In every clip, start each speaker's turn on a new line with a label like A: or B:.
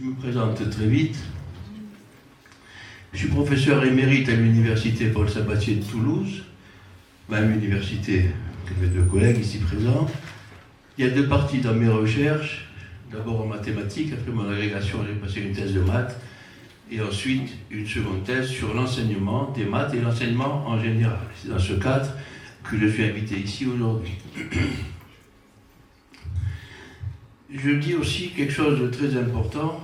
A: me présente très vite. Je suis professeur émérite à l'université Paul Sabatier de Toulouse, même université que mes deux collègues ici présents. Il y a deux parties dans mes recherches. D'abord en mathématiques, après mon agrégation, j'ai passé une thèse de maths, et ensuite une seconde thèse sur l'enseignement des maths et l'enseignement en général. C'est dans ce cadre que je suis invité ici aujourd'hui. Je dis aussi quelque chose de très important.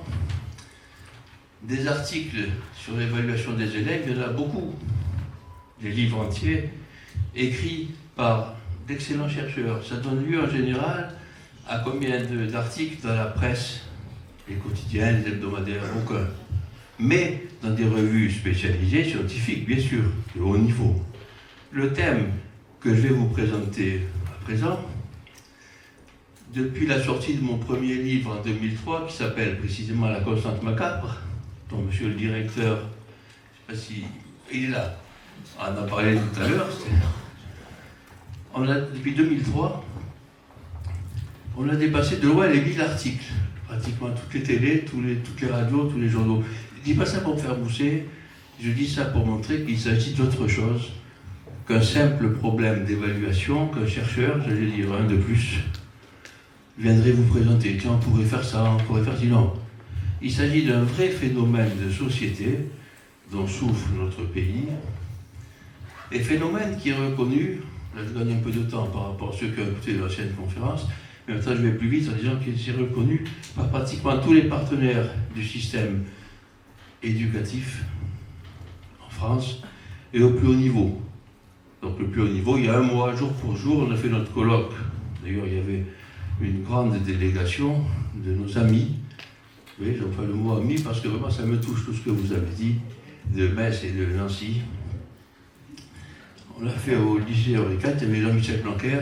A: Des articles sur l'évaluation des élèves, il y en a beaucoup. Des livres entiers écrits par d'excellents chercheurs. Ça donne lieu en général à combien d'articles dans la presse, les quotidiens, les hebdomadaires, aucun. Mais dans des revues spécialisées, scientifiques, bien sûr, de haut niveau. Le thème que je vais vous présenter à présent, depuis la sortie de mon premier livre en 2003, qui s'appelle précisément La constante macabre, dont monsieur le directeur, je ne sais pas si... il est là, on en a parlé tout à l'heure. Depuis 2003, on a dépassé de loin les 1000 articles. Pratiquement toutes les télés, toutes les radios, tous les journaux. Je ne dis pas ça pour me faire mousser, je dis ça pour montrer qu'il s'agit d'autre chose qu'un simple problème d'évaluation qu'un chercheur, j'allais dire un de plus, viendrait vous présenter. Tiens, on pourrait faire ça, on pourrait faire sinon. Il s'agit d'un vrai phénomène de société dont souffre notre pays, et phénomène qui est reconnu, là je gagne un peu de temps par rapport à ceux qui ont écouté l'ancienne conférence, mais maintenant je vais plus vite en disant qu'il est reconnu par pratiquement tous les partenaires du système éducatif en France et au plus haut niveau. Donc le plus haut niveau, il y a un mois, jour pour jour, on a fait notre colloque. D'ailleurs, il y avait une grande délégation de nos amis. Oui, j'emploie le mot ami parce que vraiment ça me touche tout ce que vous avez dit, de Metz et de Nancy. On l'a fait au lycée Henri IV, il y avait Jean-Michel Blanquer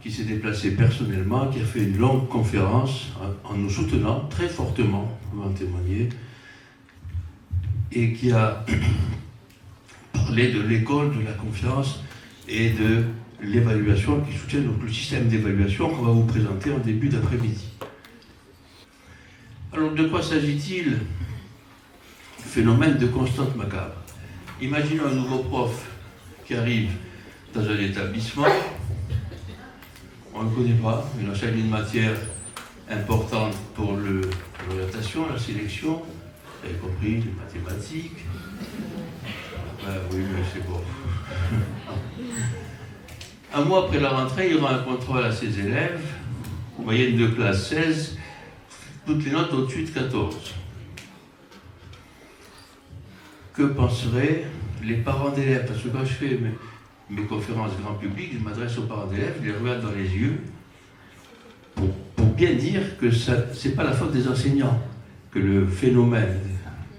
A: qui s'est déplacé personnellement, qui a fait une longue conférence en nous soutenant très fortement, vous en témoigner, et qui a parlé de l'école de la confiance et de l'évaluation, qui soutient donc le système d'évaluation qu'on va vous présenter en début d'après-midi. Alors de quoi s'agit-il? Phénomène de constante macabre. Imaginons un nouveau prof qui arrive dans un établissement, on ne le connaît pas, il enseigne une matière importante pour l'orientation, la sélection, vous avez compris, les mathématiques. Oui, mais c'est bon. Un mois après la rentrée, il y aura un contrôle à ses élèves, moyenne de classe 16, toutes les notes au-dessus de 14. Que penseraient les parents d'élèves? Parce que quand je fais mes conférences grand public, je m'adresse aux parents d'élèves, je les regarde dans les yeux, pour bien dire que ce n'est pas la faute des enseignants, que le phénomène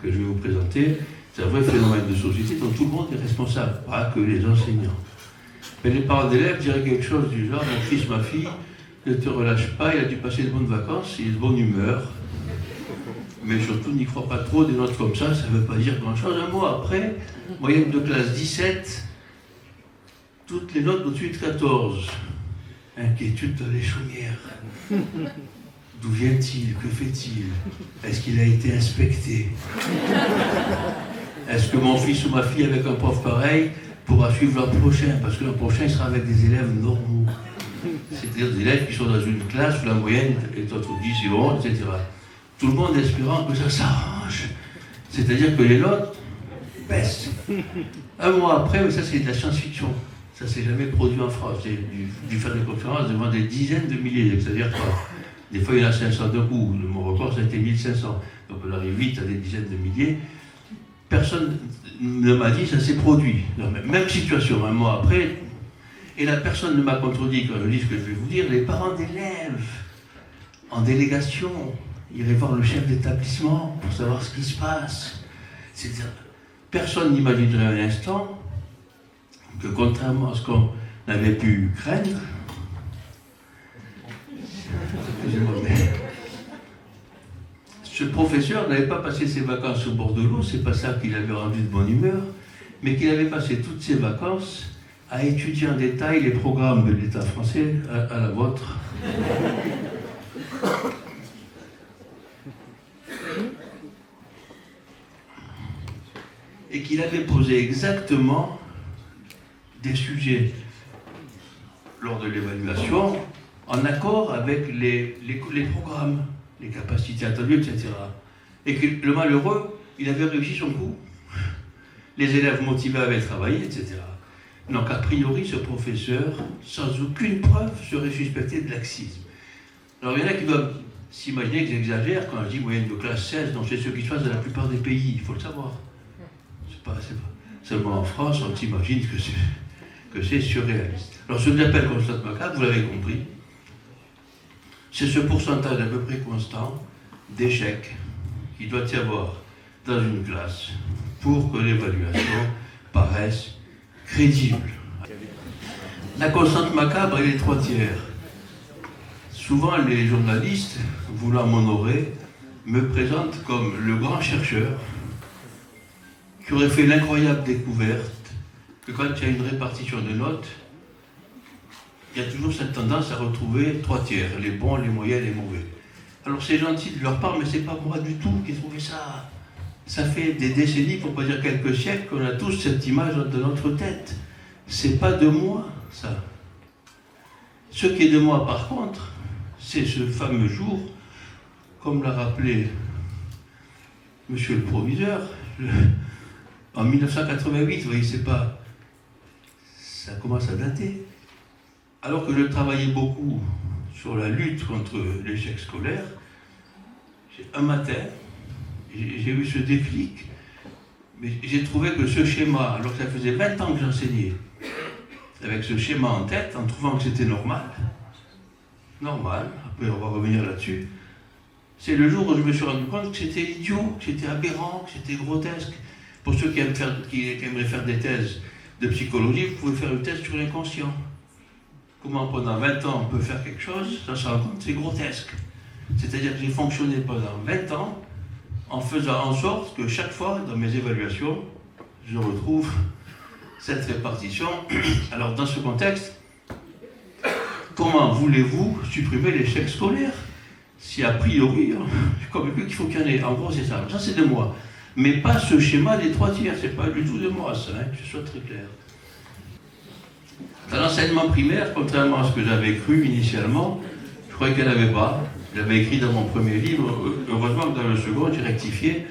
A: que je vais vous présenter, c'est un vrai phénomène de société dont tout le monde est responsable, pas que les enseignants. Mais les parents d'élèves diraient quelque chose du genre: mon fils, ma fille, ne te relâche pas, il a dû passer de bonnes vacances, il est de bonne humeur. Mais surtout, n'y crois pas trop, des notes comme ça ne veut pas dire grand-chose. Un mois après, moyenne de classe 17, toutes les notes au-dessus de 14. Inquiétude dans les chaumières. D'où vient-il? Que fait-il? Est-ce qu'il a été inspecté? Est-ce que mon fils ou ma fille, avec un prof pareil, pourra suivre l'an prochain? Parce que l'an prochain, il sera avec des élèves normaux. C'est-à-dire des élèves qui sont dans une classe où la moyenne est entre 10 et 11, etc. Tout le monde espérant que ça s'arrange. C'est-à-dire que les notes baissent. Un mois après, mais ça c'est de la science-fiction. Ça s'est jamais produit en France. J'ai dû faire des conférences devant des dizaines de milliers. C'est-à-dire que des fois il y en a 500 d'un coup. Mon record, ça a été 1500. Donc on arrive vite à des dizaines de milliers. Personne ne m'a dit ça s'est produit. Non, même situation, un mois après. Et la personne ne m'a contredit quand je dis ce que je vais vous dire. Les parents d'élèves, en délégation, iraient voir le chef d'établissement pour savoir ce qui se passe. C'est-à-dire, personne n'imaginerait un instant que, contrairement à ce qu'on avait pu craindre, ce professeur n'avait pas passé ses vacances au bord de l'eau, c'est pas ça qui l'avait rendu de bonne humeur, mais qu'il avait passé toutes ses vacances à étudier en détail les programmes de l'État français à la vôtre. et qu'il avait posé exactement des sujets lors de l'évaluation en accord avec les programmes, les capacités attendues, etc. Et que le malheureux, il avait réussi son coup. Les élèves motivés avaient travaillé, etc. Donc, a priori, ce professeur, sans aucune preuve, serait suspecté de laxisme. Alors, il y en a qui doivent s'imaginer que j'exagère quand je dis moyenne de classe 16, donc c'est ce qui se passe dans la plupart des pays, il faut le savoir. C'est pas seulement en France, on s'imagine que c'est surréaliste. Alors, ce que j'appelle constat macabre, vous l'avez compris, c'est ce pourcentage à peu près constant d'échecs qu'il doit y avoir dans une classe pour que l'évaluation paraisse crédible. La constante macabre, elle est 3/3. Souvent, les journalistes, voulant m'honorer, me présentent comme le grand chercheur qui aurait fait l'incroyable découverte que quand il y a une répartition de notes, il y a toujours cette tendance à retrouver 3/3, les bons, les moyens, les mauvais. Alors c'est gentil de leur part, mais c'est pas moi du tout qui ai trouvé ça. Ça fait des décennies, pour pas dire quelques siècles, qu'on a tous cette image dans notre tête. C'est pas de moi, ça. Ce qui est de moi, par contre, c'est ce fameux jour, comme l'a rappelé monsieur le proviseur, en 1988, vous voyez, c'est pas... Ça commence à dater. Alors que je travaillais beaucoup sur la lutte contre l'échec scolaire, un matin, j'ai eu ce déclic, mais j'ai trouvé que ce schéma, alors que ça faisait 20 ans que j'enseignais, avec ce schéma en tête, en trouvant que c'était normal, après on va revenir là-dessus, c'est le jour où je me suis rendu compte que c'était idiot, que c'était aberrant, que c'était grotesque. Pour ceux qui aimeraient faire des thèses de psychologie, vous pouvez faire une thèse sur l'inconscient. Comment pendant 20 ans on peut faire quelque chose, ça se rend compte, c'est grotesque. C'est-à-dire que j'ai fonctionné pendant 20 ans en faisant en sorte que chaque fois, dans mes évaluations, je retrouve cette répartition. Alors dans ce contexte, comment voulez-vous supprimer l'échec scolaire si a priori, je suis convaincu qu'il faut qu'il y en ait. En gros, c'est ça. Ça, c'est de moi. Mais pas ce schéma des 3/3, c'est pas du tout de moi, ça, que ce soit très clair. Dans l'enseignement primaire, contrairement à ce que j'avais cru initialement, je croyais qu'elle n'avait pas. Je l'avais écrit dans mon premier livre, heureusement que dans le second, j'ai rectifié.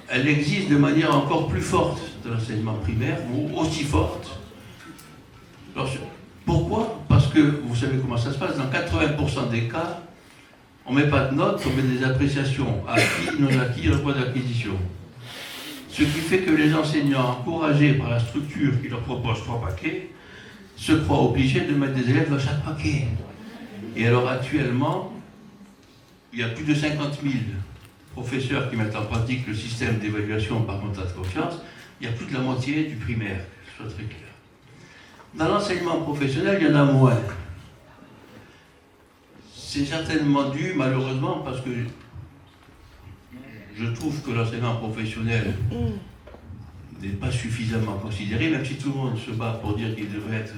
A: Elle existe de manière encore plus forte dans l'enseignement primaire, ou aussi forte. Alors, pourquoi? Parce que vous savez comment ça se passe, dans 80% des cas, on ne met pas de notes, on met des appréciations, acquis, non acquis, le point d'acquisition. Ce qui fait que les enseignants, encouragés par la structure qui leur propose 3 paquets, se croient obligés de mettre des élèves dans chaque paquet. Et alors actuellement, il y a plus de 50 000 professeurs qui mettent en pratique le système d'évaluation par contrat de confiance. Il y a plus de la moitié du primaire, que ce soit très clair. Dans l'enseignement professionnel, il y en a moins. C'est certainement dû, malheureusement, parce que je trouve que l'enseignement professionnel n'est pas suffisamment considéré, même si tout le monde se bat pour dire qu'il devrait être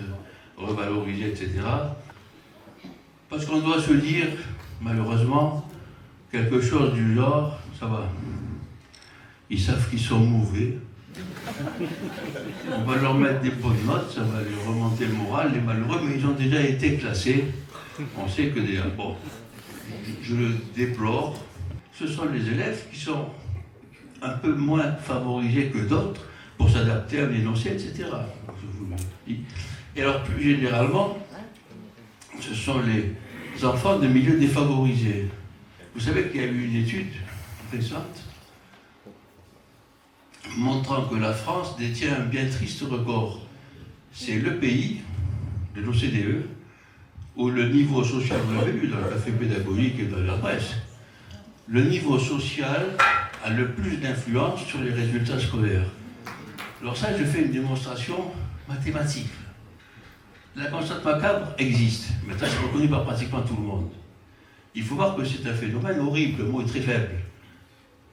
A: revalorisé, etc. Parce qu'on doit se dire, malheureusement, quelque chose du genre, ça va. Ils savent qu'ils sont mauvais. On va leur mettre des bonnes notes, ça va leur remonter le moral, les malheureux, mais ils ont déjà été classés. On sait que déjà, bon, je le déplore. Ce sont les élèves qui sont un peu moins favorisés que d'autres pour s'adapter à l'énoncé, etc. Je vous le dis. Et alors, plus généralement, ce sont les enfants de milieux défavorisés. Vous savez qu'il y a eu une étude récente montrant que la France détient un bien triste record. C'est le pays de l'OCDE où le niveau social, vous l'avez vu dans le café pédagogique et dans la presse, le niveau social a le plus d'influence sur les résultats scolaires. Alors ça, je fais une démonstration mathématique. La constante macabre existe, mais ça c'est reconnu par pratiquement tout le monde. Il faut voir que c'est un phénomène horrible, le mot est très faible.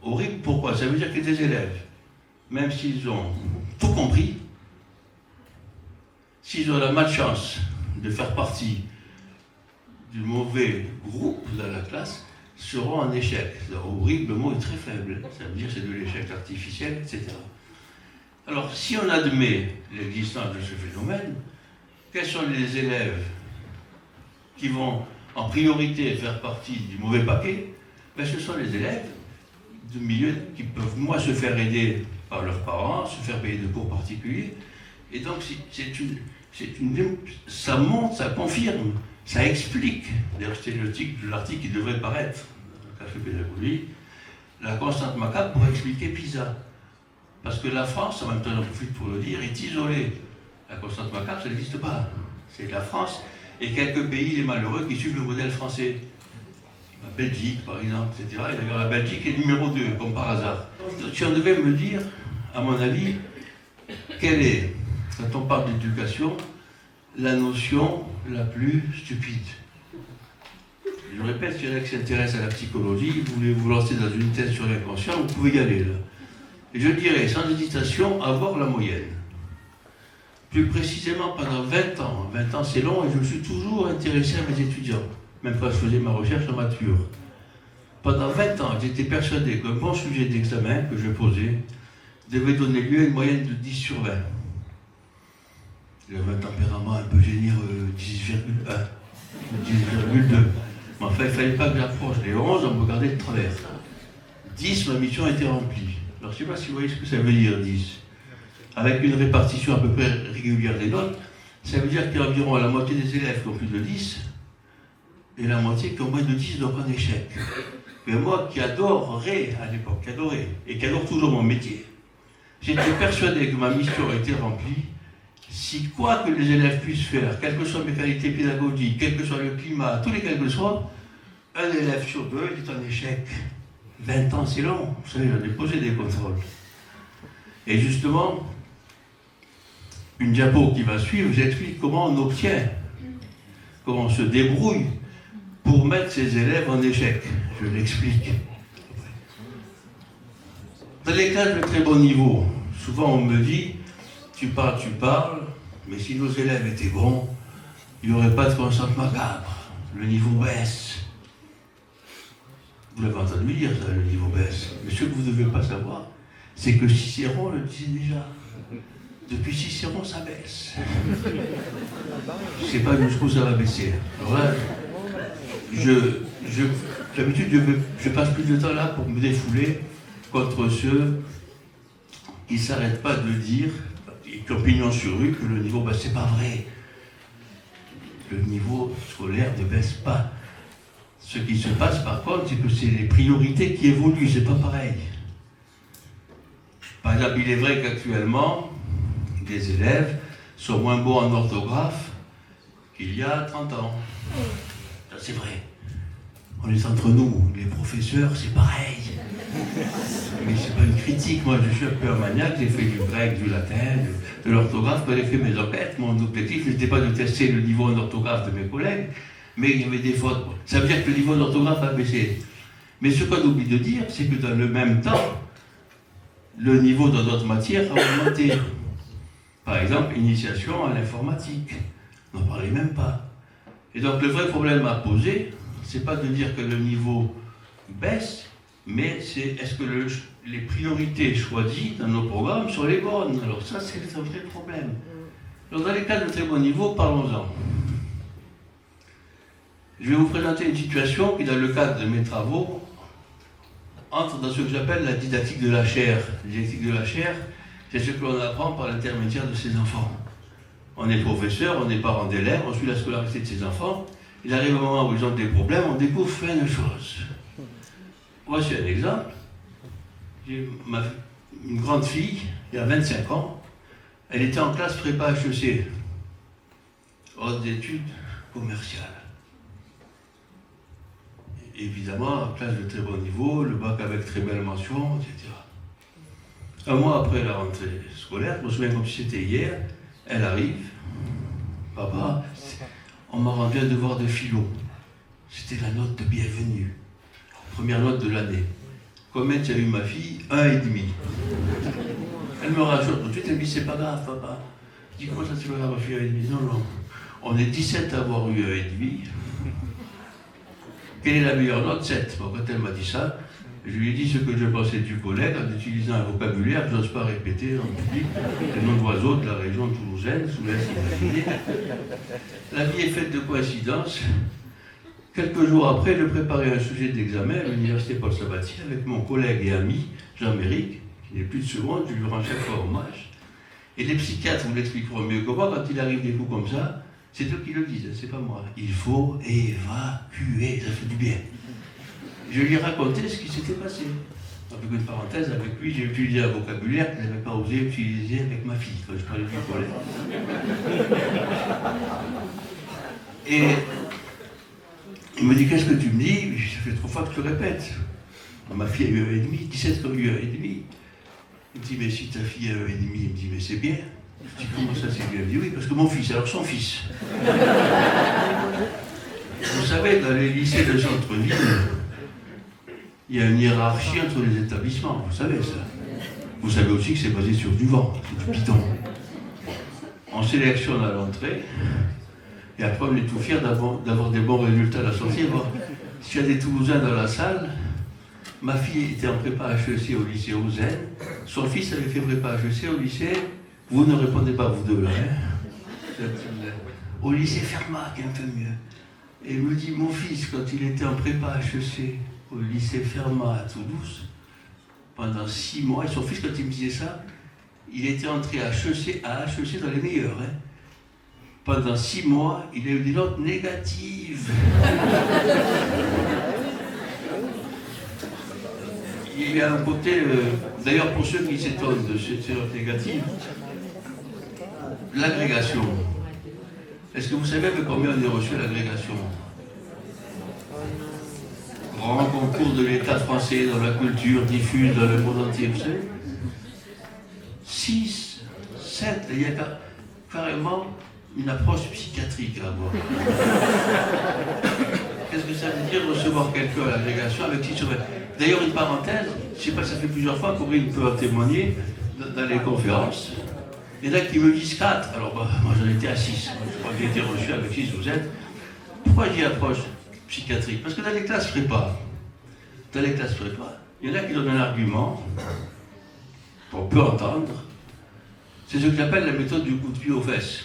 A: Horrible, pourquoi? Ça veut dire que des élèves, même s'ils ont tout compris, s'ils ont la malchance de faire partie du mauvais groupe dans la classe, seront en échec. Horrible, le mot est très faible. Ça veut dire que c'est de l'échec artificiel, etc. Alors, si on admet l'existence de ce phénomène, quels sont les élèves qui vont en priorité faire partie du mauvais paquet? Ben, ce sont les élèves de milieux qui peuvent moins se faire aider par leurs parents, se faire payer de cours particuliers. Et donc, ça montre, ça confirme, ça explique. D'ailleurs, c'était le titre de l'article qui devrait paraître dans le Café Pédagogie. La constante macabre pour expliquer PISA. Parce que la France, en même temps j'en profite pour le dire, est isolée. La constante macabre, ça n'existe pas. C'est la France et quelques pays, les malheureux, qui suivent le modèle français. La Belgique, par exemple, etc. Et d'ailleurs, la Belgique est numéro 2, comme par hasard. Si on devait me dire, à mon avis, quelle est, quand on parle d'éducation, la notion la plus stupide? Je répète, s'il y en a qui s'intéressent à la psychologie, vous voulez vous lancer dans une thèse sur l'inconscient, vous pouvez y aller là. Et je dirais, sans hésitation, avoir la moyenne. Plus précisément, pendant 20 ans. 20 ans, c'est long, et je me suis toujours intéressé à mes étudiants, même quand je faisais ma recherche en mature. Pendant 20 ans, j'étais persuadé qu'un bon sujet d'examen que je posais devait donner lieu à une moyenne de 10 sur 20. J'avais un tempérament un peu généreux, 10,1, 10,2. Mais enfin, il ne fallait pas que j'approche les 11, on me regardait de travers. 10, ma mission était remplie. Alors, je ne sais pas si vous voyez ce que ça veut dire, 10. Avec une répartition à peu près régulière des notes, ça veut dire qu'il y a environ la moitié des élèves qui ont plus de 10, et la moitié qui ont moins de 10, donc en échec. Mais moi, qui adorais à l'époque, et qui adore toujours mon métier, j'étais persuadé que ma mission était remplie si quoi que les élèves puissent faire, quelles que soient mes qualités pédagogiques, quel que soit le climat, tous les quels que soient, un élève sur deux est en échec. 20 ans, c'est long. Vous savez, j'en ai posé des contrôles. Et justement, une diapo qui va suivre, j'explique comment on obtient, comment on se débrouille pour mettre ses élèves en échec. Je l'explique. Dans les classes de très bon niveau, souvent on me dit, tu parles, mais si nos élèves étaient bons, il n'y aurait pas de constante macabre. Le niveau baisse. Vous l'avez entendu dire ça, le niveau baisse. Mais ce que vous ne devez pas savoir, c'est que Cicéron le disait déjà. Depuis Cicéron, ça baisse. Je ne sais pas jusqu'où ça va baisser. Alors là, d'habitude, je passe plus de temps là pour me défouler contre ceux qui ne s'arrêtent pas de dire, et qui ont pignon sur rue, que le niveau, c'est pas vrai. Le niveau scolaire ne baisse pas. Ce qui se passe par contre, c'est que c'est les priorités qui évoluent, c'est pas pareil. Par exemple, il est vrai qu'actuellement, des élèves sont moins bons en orthographe qu'il y a 30 ans. Ça, c'est vrai. On est entre nous, les professeurs, c'est pareil. Mais c'est pas une critique. Moi, je suis un peu un maniaque, j'ai fait du grec, du latin, de l'orthographe, j'ai fait mes enquêtes. Mon objectif n'était pas de tester le niveau en orthographe de mes collègues, mais il y avait des fautes. Ça veut dire que le niveau d'orthographe a baissé. Mais ce qu'on oublie de dire, c'est que dans le même temps, le niveau dans d'autres matières a augmenté. Par exemple, initiation à l'informatique. On n'en parlait même pas. Et donc le vrai problème à poser, c'est pas de dire que le niveau baisse, mais c'est est-ce que les priorités choisies dans nos programmes sont les bonnes. Alors ça, c'est un vrai problème. Alors dans les cas de très bon niveau, parlons-en. Je vais vous présenter une situation qui, dans le cadre de mes travaux, entre dans ce que j'appelle la didactique de la chair. La didactique de la chair, c'est ce que l'on apprend par l'intermédiaire de ses enfants. On est professeur, on est parent d'élèves, on suit la scolarité de ses enfants. Il arrive un moment où ils ont des problèmes, on découvre plein de choses. Voici un exemple. J'ai une grande fille, il y a 25 ans, elle était en classe prépa HEC, haute d'études commerciales. Évidemment, en classe de très bon niveau, le bac avec très belle mention, etc. Un mois après la rentrée scolaire, je me souviens comme si c'était hier, elle arrive. Papa, on m'a rendu un devoir de philo. C'était la note de bienvenue. Première note de l'année. Combien tu as eu ma fille? 1,5. Elle me rassure tout de suite, elle me dit c'est pas grave, papa. Je dis comment ça c'est pas grave, ma fille 1,5? Non, non. On est 17 à avoir eu 1,5. Quelle est la meilleure note? 7. Bon, quand elle m'a dit ça, Je lui ai dit ce que je pensais du collègue en utilisant un vocabulaire que je n'ose pas répéter en public, des noms d'oiseaux de la région toulousaine, sous laisse imaginer. La vie est faite de coïncidences. Quelques jours après, je préparais un sujet d'examen à l'université Paul Sabatier avec mon collègue et ami Jean-Méric, qui n'est plus de ce monde, je lui rends chaque fois hommage. Et les psychiatres vous l'expliqueront mieux que moi, quand il arrive des coups comme ça, c'est eux qui le disent, c'est pas moi. Il faut évacuer, ça fait du bien. Je lui ai raconté ce qui s'était passé. Avec une parenthèse, avec lui, j'ai utilisé un vocabulaire que je n'avais pas osé utiliser avec ma fille, quand je parlais du collègue. Et il me dit, qu'est-ce que tu me dis? Ça fait 3 fois que je te répète. Ma fille a eu 1,5, 17 comme eu 1,5. Il me dit, mais si ta fille a 1,5, il me dit, mais c'est bien. Je dis, comment ça c'est bien? Il me dit, oui, parce que mon fils, alors son fils. Vous savez, dans les lycées de centre-ville, il y a une hiérarchie entre les établissements, vous savez ça. Vous savez aussi que c'est basé sur du vent, c'est du bidon. On sélectionne à l'entrée, et après on est tout fiers d'avoir des bons résultats à la sortie. S'il y a des Toulousains dans la salle, ma fille était en prépa HEC au lycée Ozen, son fils avait fait prépa HEC au lycée, vous ne répondez pas vous deux là, hein. Au lycée Fermat, qui est un peu mieux. Et il me dit, mon fils, quand il était en prépa HEC, au lycée Fermat à Toulouse, pendant 6 mois, et son fils, quand il me disait ça, il était entré à HEC dans les meilleurs. Hein. Pendant 6 mois, il a eu des notes négatives. Il y a un côté, d'ailleurs pour ceux qui s'étonnent de ces notes négatives, l'agrégation. Est-ce que vous savez de combien on est reçu à l'agrégation? Grand concours de l'État français dans la culture diffuse dans le monde entier, vous savez 6, 7, il y a carrément une approche psychiatrique à avoir. Qu'est-ce que ça veut dire recevoir quelqu'un à l'agrégation avec 6 sur 20? D'ailleurs, une parenthèse, je ne sais pas, ça fait plusieurs fois qu'Aurine peut en témoigner dans les conférences. Il y en a qui me disent 4, alors moi j'en étais à 6. Je crois que j'ai été reçu avec 6 ou 7. Pourquoi je dis approche psychiatrique? Parce que dans les classes prépa, il y en a qui donnent un argument qu'on peut entendre. C'est ce que j'appelle la méthode du coup de pied aux fesses.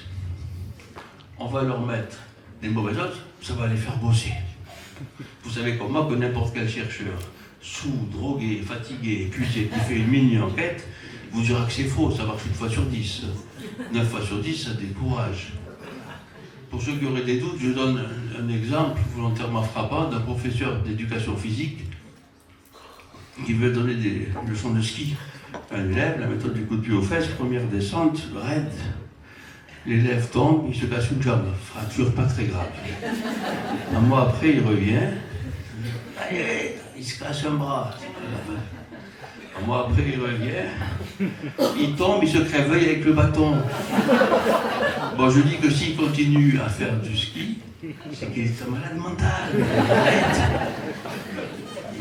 A: On va leur mettre des mauvaises notes, ça va les faire bosser. Vous savez comme moi que n'importe quel chercheur, sous, drogué, fatigué, épuisé, qui fait une mini-enquête, vous dira que c'est faux, ça marche 1 fois sur 10. 9 fois sur 10, ça décourage. Pour ceux qui auraient des doutes, je donne un exemple volontairement frappant d'un professeur d'éducation physique qui veut donner des leçons de ski à un élève, la méthode du coup de pied aux fesses, première descente, raide. L'élève tombe, il se casse une jambe, fracture pas très grave. Un mois après, il revient, allez, il se casse un bras. Un mois après, il revient, il tombe, il se crève l'œil avec le bâton. Bon, je dis que s'il continue à faire du ski, c'est qu'il est un malade mental.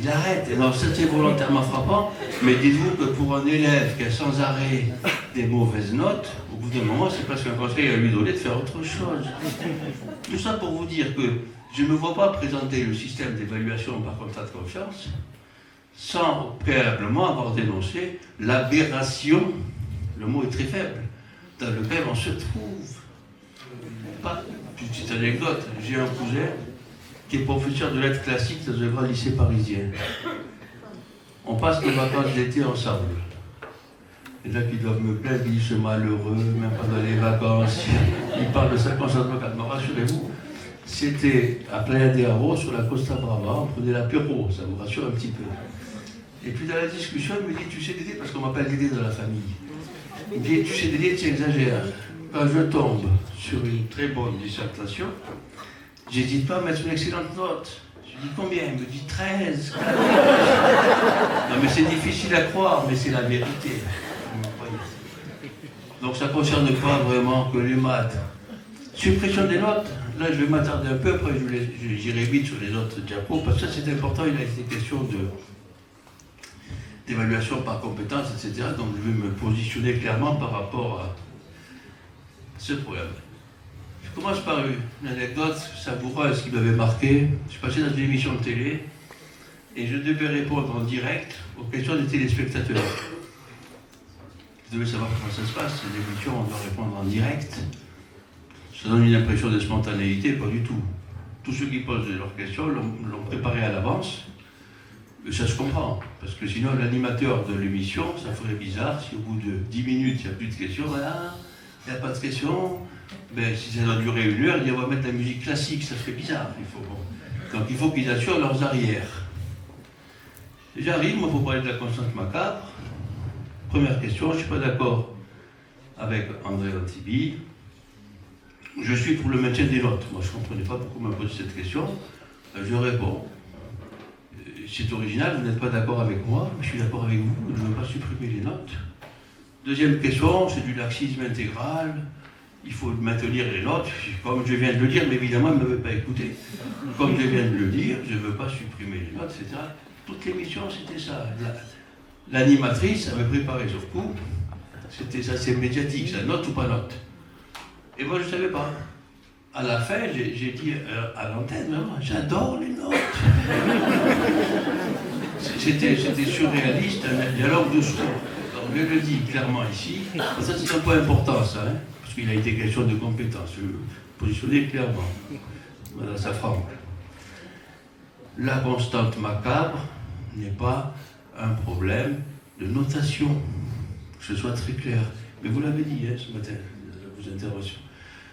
A: Il arrête. Et non, c'est volontairement frappant, mais dites-vous que pour un élève qui a sans arrêt des mauvaises notes, au bout d'un moment, c'est parce qu'un conseil à lui donner de faire autre chose. Tout ça pour vous dire que je ne me vois pas présenter le système d'évaluation par contrat de confiance sans préalablement avoir dénoncé l'aberration, le mot est très faible, dans lequel on se trouve. Pas, petite anecdote, j'ai un cousin qui est professeur de lettres classiques dans un grand lycée parisien. On passe les vacances d'été ensemble. Et là qui doivent me plaindre, ils disent ce malheureux, même pendant les vacances, ils parlent de 50 calmement, rassurez-vous. C'était à Playa de Haro, sur la Costa Brava, on prenait l'apéro, ça vous rassure un petit peu. Et puis dans la discussion, il me dit, tu sais Dédé, parce qu'on m'appelle Dédé dans la famille. Il me dit, tu sais Dédé, tu exagères. Quand je tombe sur une très bonne dissertation, j'hésite pas à mettre une excellente note. Je lui dis combien? Il me dit 13. Non mais c'est difficile à croire, mais c'est la vérité. Donc ça ne concerne pas vraiment que les maths. Suppression des notes, là je vais m'attarder un peu, après j'irai vite sur les autres diapos, parce que ça c'est important, il a été question d'évaluation par compétence, etc. Donc je vais me positionner clairement par rapport à ce problème. Je commence par une anecdote savoureuse qui m'avait marqué. Je suis passé dans une émission de télé et je devais répondre en direct aux questions des téléspectateurs. Vous devez savoir comment ça se passe, c'est l'émission, on doit répondre en direct. Ça donne une impression de spontanéité, pas du tout. Tous ceux qui posent leurs questions l'ont préparé à l'avance. Et ça se comprend, parce que sinon l'animateur de l'émission, ça ferait bizarre si au bout de 10 minutes il n'y a plus de questions, voilà, il n'y a pas de questions. Ben, si ça doit durer 1 heure, il dit on va mettre de la musique classique, ça serait bizarre. Donc il faut qu'ils assurent leurs arrières. J'arrive, moi, pour parler de la constante macabre. Première question, je ne suis pas d'accord avec André Antibi. Je suis pour le maintien des notes. Moi, je ne comprenais pas pourquoi on m'a posé cette question. Je réponds. C'est original, vous n'êtes pas d'accord avec moi, mais je suis d'accord avec vous, je ne veux pas supprimer les notes. Deuxième question, c'est du laxisme intégral. Il faut maintenir les notes, comme je viens de le dire, mais évidemment, il ne m'avait pas écouté. Comme je viens de le dire, je ne veux pas supprimer les notes, etc. Toute l'émission, c'était ça. L'animatrice avait préparé sur coup. C'était ça, c'est médiatique, ça, note ou pas note. Et moi, je ne savais pas. À la fin, j'ai dit à l'antenne, j'adore les notes. C'était surréaliste, un dialogue de sourds. Alors, je le dis clairement ici. Ça, c'est un point important, ça, hein, parce qu'il a été question de compétences. Je le positionner clairement. Madame Safran. La constante macabre n'est pas un problème de notation. Que ce soit très clair. Mais vous l'avez dit ce matin, dans vos interventions.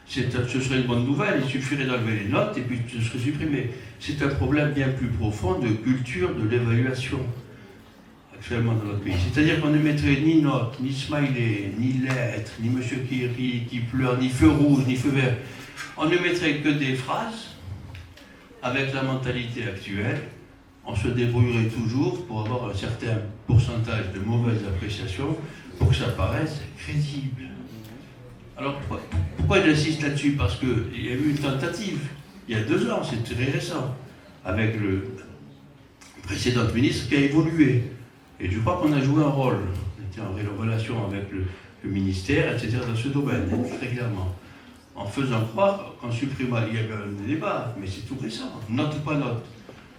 A: Ce serait une bonne nouvelle, il suffirait d'enlever les notes et puis ce serait supprimé. C'est un problème bien plus profond de culture de l'évaluation actuellement dans notre pays. C'est-à-dire qu'on ne mettrait ni notes, ni smiley, ni lettres, ni monsieur qui rit, qui pleure, ni feu rouge, ni feu vert. On ne mettrait que des phrases avec la mentalité actuelle. On se débrouillerait toujours pour avoir un certain pourcentage de mauvaises appréciations pour que ça paraisse crédible. Alors pourquoi j'insiste là-dessus? Parce qu'il y a eu une tentative, il y a 2 ans, c'est très récent, avec le précédent ministre qui a évolué. Et je crois qu'on a joué un rôle. On était en relation avec le ministère, etc., dans ce domaine, très clairement. En faisant croire qu'en supprimant, il y avait un débat, mais c'est tout récent, note ou pas note.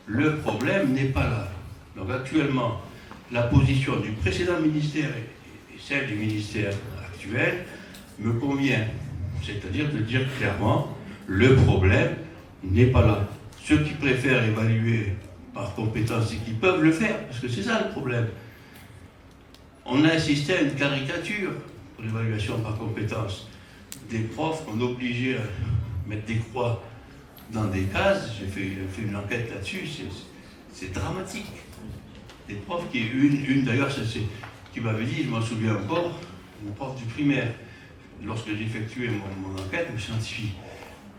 A: Le problème n'est pas là. Donc actuellement, la position du précédent ministère et celle du ministère actuel me convient. C'est-à-dire de dire clairement, le problème n'est pas là. Ceux qui préfèrent évaluer par compétence et qui peuvent le faire, parce que c'est ça le problème. On a assisté à une caricature pour l'évaluation par compétence. Des profs qu'on obligeait à mettre des croix dans des cases. J'ai fait une enquête là-dessus, c'est dramatique. Des profs qui, une d'ailleurs, qui m'avait dit, je m'en souviens encore, une prof du primaire. Lorsque j'ai effectué mon enquête scientifique,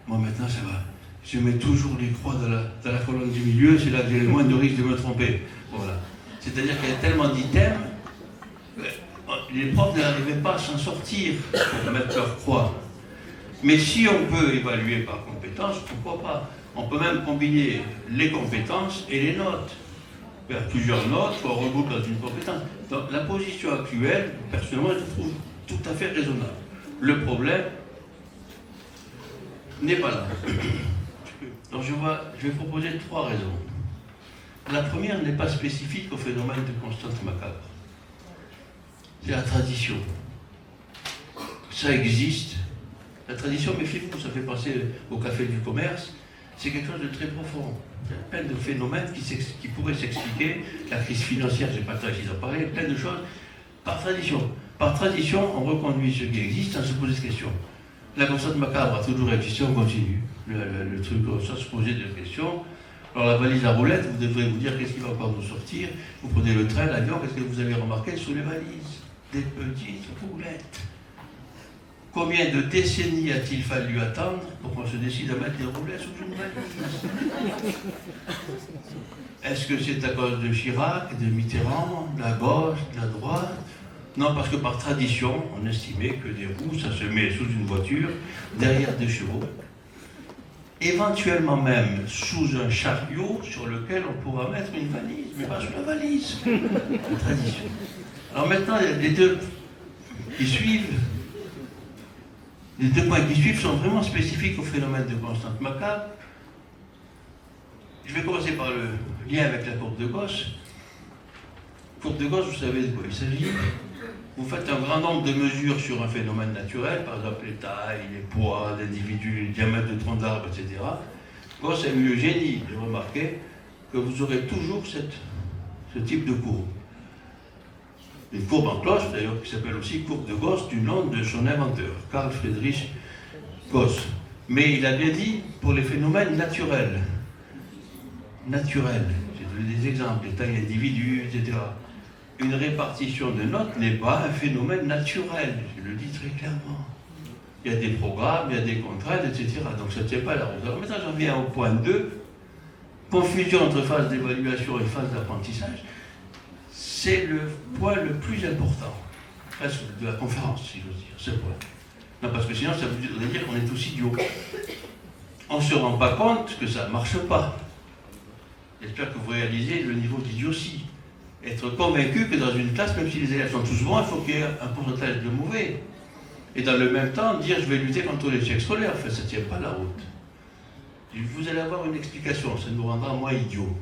A: moi maintenant ça va. Je mets toujours les croix dans la colonne du milieu, c'est là que j'ai le moins de risque de me tromper. Voilà. C'est-à-dire qu'il y a tellement d'items, les profs n'arrivaient pas à s'en sortir pour mettre leur croix. Mais si on peut évaluer par compétence, pourquoi pas? On peut même combiner les compétences et les notes. Faire plusieurs notes, soit on regroupe dans une compétence. Donc la position actuelle, personnellement, je trouve tout à fait raisonnable. Le problème n'est pas là. Donc je vais proposer 3 raisons. La première n'est pas spécifique au phénomène de constante macabre. C'est la tradition. Ça existe. La tradition, méfiez-vous, ça fait penser au café du commerce. C'est quelque chose de très profond. Il y a plein de phénomènes qui pourraient s'expliquer. La crise financière, je n'ai pas le temps ici d'en parler, plein de choses. Par tradition. Par tradition, on reconduit ce qui existe sans se poser de questions. La constante macabre a toujours existé, on continue. Le truc sans se poser de questions. Alors la valise à roulettes, vous devrez vous dire qu'est-ce qui va encore nous sortir. Vous prenez le train, l'avion, qu'est-ce que vous avez remarqué sur les valises? Des petites roulettes. Combien de décennies a-t-il fallu attendre pour qu'on se décide à mettre des roulettes sous une valise? Est-ce que c'est à cause de Chirac, de Mitterrand, de la gauche, de la droite? Non, parce que par tradition, on estimait que des roues, ça se met sous une voiture, derrière des chevaux. Éventuellement même sous un chariot sur lequel on pourra mettre une valise, mais pas sous la valise. La tradition. Alors maintenant, les 2 qui suivent, les 2 points qui suivent sont vraiment spécifiques au phénomène de constante macabre. Je vais commencer par lien avec la courbe de Gauss. Courbe de Gauss, vous savez de quoi il s'agit. Vous faites un grand nombre de mesures sur un phénomène naturel, par exemple les tailles, les poids d'individus, les diamètres de troncs d'arbres, etc. Gauss a eu le génie de remarquer que vous aurez toujours ce type de courbe. Une courbe en cloche, d'ailleurs, qui s'appelle aussi courbe de Gauss, du nom de son inventeur, Carl Friedrich Gauss. Mais il a bien dit pour les phénomènes naturels. Naturels, j'ai donné des exemples, les tailles d'individus, etc. Une répartition de notes n'est pas un phénomène naturel, je le dis très clairement. Il y a des programmes, il y a des contraintes, etc. Donc ça ne tient pas à la route. Alors maintenant j'en viens au point 2. Confusion entre phase d'évaluation et phase d'apprentissage. C'est le point le plus important, presque de la conférence, si j'ose dire, ce point. Non, parce que sinon ça voudrait dire qu'on est tous idiots. On ne se rend pas compte que ça ne marche pas. J'espère que vous réalisez le niveau d'idiotie. Être convaincu que dans une classe, même si les élèves sont tous bons, il faut qu'il y ait un pourcentage de mauvais. Et dans le même temps, dire je vais lutter contre l'échec scolaire, enfin, ça ne tient pas la route. Vous allez avoir une explication, ça nous rendra moins idiots.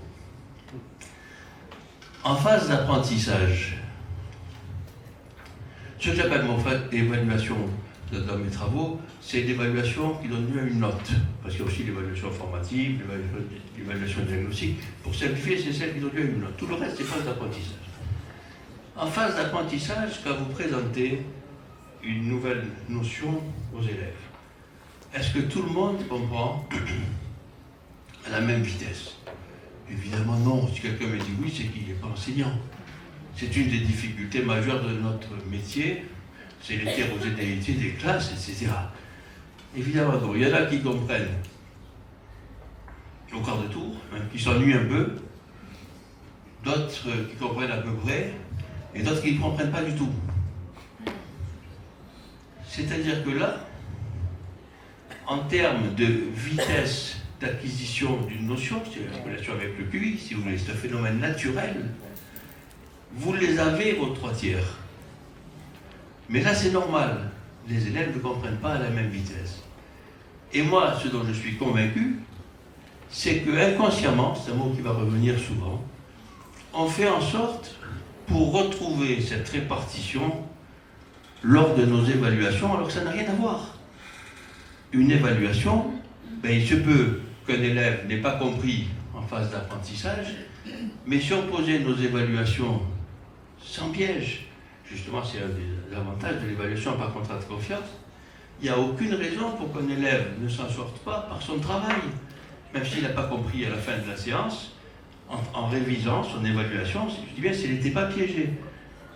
A: En phase d'apprentissage, ce que j'appelle mon évaluation dans mes travaux, c'est l'évaluation qui donne lieu à une note. Parce qu'il y a aussi l'évaluation formative, l'évaluation diagnostique. Pour simplifier, c'est celle qui donne lieu à une note. Tout le reste, c'est phase d'apprentissage. En phase d'apprentissage, quand vous présentez une nouvelle notion aux élèves, est-ce que tout le monde comprend à la même vitesse? Évidemment non. Si quelqu'un me dit oui, c'est qu'il n'est pas enseignant. C'est une des difficultés majeures de notre métier, c'est l'hétérogénéité des classes, etc. Évidemment non. Il y en a qui comprennent au quart de tour, hein, qui s'ennuient un peu, d'autres qui comprennent à peu près, et d'autres qui ne comprennent pas du tout. C'est-à-dire que là, en termes de vitesse d'acquisition d'une notion, c'est la relation avec le QI, si vous voulez, c'est un phénomène naturel, vous les avez vos 3/3. Mais là, c'est normal. Les élèves ne comprennent pas à la même vitesse. Et moi, ce dont je suis convaincu, c'est que inconsciemment, c'est un mot qui va revenir souvent, on fait en sorte, pour retrouver cette répartition lors de nos évaluations, alors que ça n'a rien à voir. Une évaluation, il se peut qu'un élève n'ait pas compris en phase d'apprentissage, mais si on posait nos évaluations sans piège, justement c'est un des avantages de l'évaluation par contrat de confiance, il n'y a aucune raison pour qu'un élève ne s'en sorte pas par son travail, même s'il n'a pas compris à la fin de la séance, en révisant son évaluation, je dis bien s'il n'était pas piégé.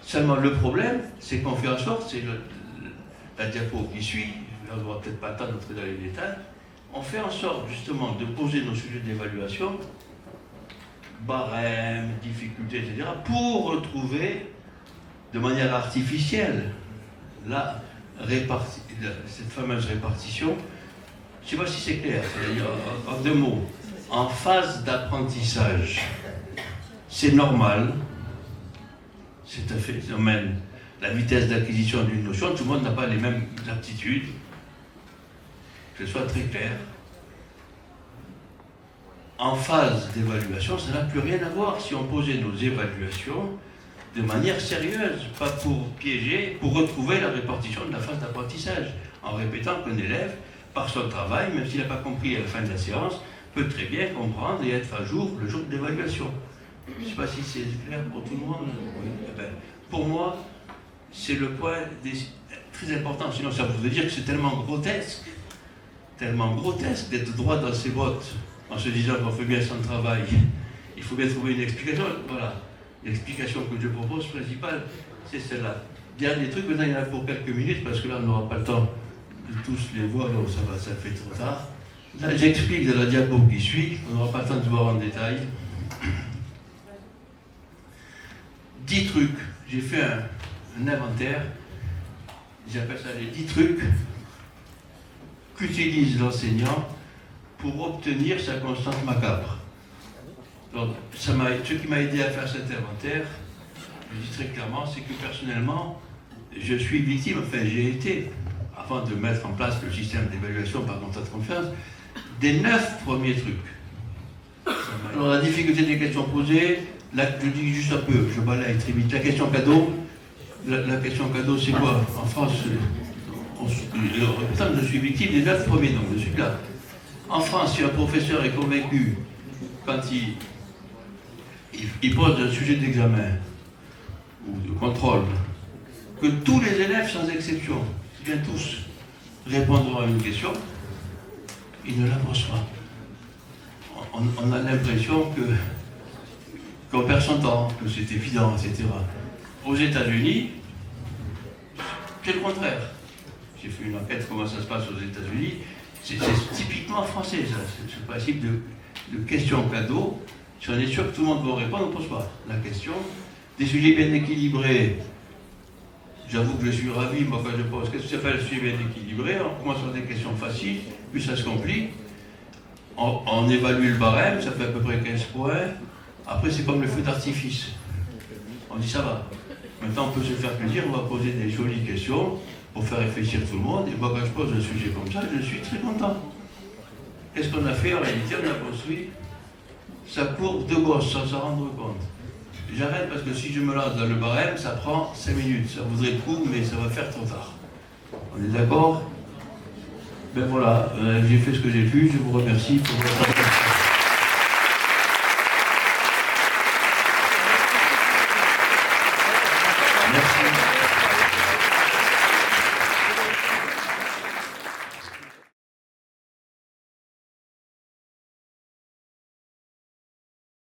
A: Seulement le problème, c'est qu'on fait en sorte, c'est la diapo qui suit, là on n'aura peut-être pas le temps d'entrer dans les détails, on fait en sorte justement de poser nos sujets d'évaluation, barème, difficultés, etc., pour retrouver de manière artificielle cette fameuse répartition. Je ne sais pas si c'est clair, c'est-à-dire en 2 mots, en phase d'apprentissage, c'est normal, c'est un phénomène, la vitesse d'acquisition d'une notion, tout le monde n'a pas les mêmes aptitudes, que ce soit très clair. En phase d'évaluation, ça n'a plus rien à voir si on posait nos évaluations de manière sérieuse, pas pour piéger, pour retrouver la répartition de la phase d'apprentissage, en répétant qu'un élève, par son travail, même s'il n'a pas compris à la fin de la séance, peut très bien comprendre et être à jour le jour de l'évaluation. Je ne sais pas si c'est clair pour tout le monde. Oui. Pour moi, c'est le point très important, sinon ça voudrait dire que c'est tellement grotesque d'être droit dans ses bottes en se disant qu'on fait bien son travail. Il faut bien trouver une explication. Voilà, l'explication que je propose principale, c'est celle-là. Dernier truc, maintenant il y en a pour quelques minutes, parce que là on n'aura pas le temps de tous les voir, donc ça fait trop tard. Là, j'explique de la diapo qui suit, on n'aura pas le temps de voir en détail. 10 trucs, j'ai fait un inventaire, j'appelle ça les 10 trucs qu'utilise l'enseignant pour obtenir sa constante macabre. Donc, ce qui m'a aidé à faire cet inventaire, je dis très clairement, c'est que personnellement, je suis victime, enfin j'ai été, avant de mettre en place le système d'évaluation par contrat de confiance, des 9 premiers trucs. Ça Alors la difficulté des questions posées, là, je dis juste un peu, je balaye très vite. La question cadeau, c'est quoi? En France, je suis victime des 9 premiers noms, je suis là. En France, si un professeur est convaincu, quand il pose un sujet d'examen ou de contrôle, que tous les élèves, sans exception, bien tous, répondront à une question, il ne la pose pas. On a l'impression qu'on perd son temps, que c'est évident, etc. Aux États-Unis, c'est le contraire. J'ai fait une enquête comment ça se passe aux États-Unis. C'est typiquement français, ça. Ce principe de question cadeau. Si on est sûr que tout le monde va répondre, on ne pose pas la question. Des sujets bien équilibrés. J'avoue que je suis ravi, moi, quand je pose qu'est-ce que ça fait le sujet bien équilibré, on commence par des questions faciles, puis ça se complique. On évalue le barème, ça fait à peu près 15 points. Après, c'est comme le feu d'artifice. On dit ça va. Maintenant, on peut se faire plaisir, on va poser des jolies questions pour faire réfléchir tout le monde. Et moi, quand je pose un sujet comme ça, je suis très content. Qu'est-ce qu'on a fait en réalité? On a construit sa courbe de Gauss sans s'en rendre compte. J'arrête parce que si je me lance dans le barème, ça prend 5 minutes. Ça voudrait le coup, mais ça va faire trop tard. On est d'accord? Ben voilà, j'ai fait ce que j'ai pu. Je vous remercie pour votre attention.